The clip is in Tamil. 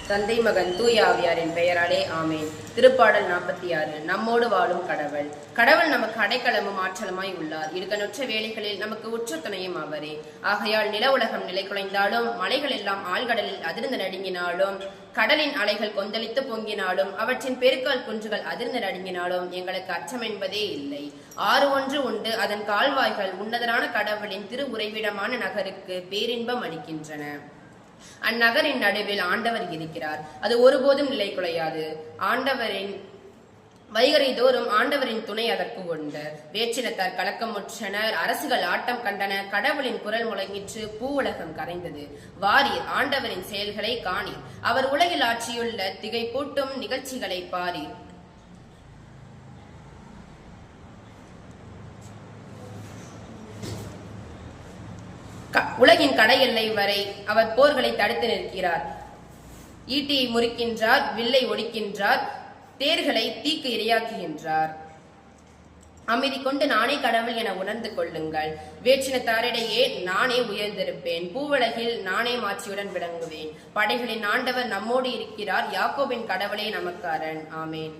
தந்தை மகன் தூய ஆவியாரின் பெயராலே ஆமேன். திருப்பாடல் 46. நம்மோடு வாழும் கடவுள். கடவுள் நமக்கு அடைக்கலமும் ஆற்றலுமாய் உள்ளார். இடுக்கணுற்ற வேளைகளில் நமக்கு உற்ற துணையும் அவரே. ஆகையால் நில உலகம் நிலை குலைந்தாலும், மலைகள் எல்லாம் ஆழ்கடலில் அதிர்ந்து நடுங்கினாலும், கடலின் அலைகள் கொந்தளித்து பொங்கினாலும், அவற்றின் பெருக்கால் குன்றுகள் அதிர்ந்து நடுங்கினாலும் எங்களுக்கு அச்சம் என்பதே இல்லை. ஆறு ஒன்று உண்டு, அதன் கால்வாய்கள் உன்னதரான கடவுளின் திரு உறைவிடமான நகருக்கு பேரின்பம் அளிக்கின்றன. அந்நகரின் நடுவில் ஆண்டவர் இருக்கிறார், அது ஒருபோதும் நிலை குலையாது. ஆண்டவரின் வைகரை தோறும் ஆண்டவரின் துணை அதற்கு உண்டு. வேற்றினத்தார் கலக்கமுற்றனர், அரசுகள் ஆட்டம் கண்டன, கடவுளின் குரல் முழங்கிற்று, பூவுலகம் கரைந்தது. வாரீர், ஆண்டவரின் செயல்களை காணீர், அவர் உலகில் ஆற்றியுள்ள திகைப்பூட்டும் நிகழ்ச்சிகளை பாரீர். உலகின் கடை எல்லை வரை அவர் போர்களை தடுத்து நிற்கிறார். ஈட்டியை முறிக்கின்றார், வில்லை ஒடிக்கின்றார், தேர்களை தீக்கு இரையாக்குகின்றார். அமைதி கொண்டு நானே கடவுள் என உணர்ந்து கொள்ளுங்கள். வேற்றினத்தாரிடையே நானே உயர்ந்திருப்பேன், பூவுலகில் நானே மாட்சியுடன் விளங்குவேன். படைகளின் ஆண்டவர் நம்மோடு இருக்கிறார், யாக்கோபின் கடவுளே நமக்கு அரண். ஆமேன்.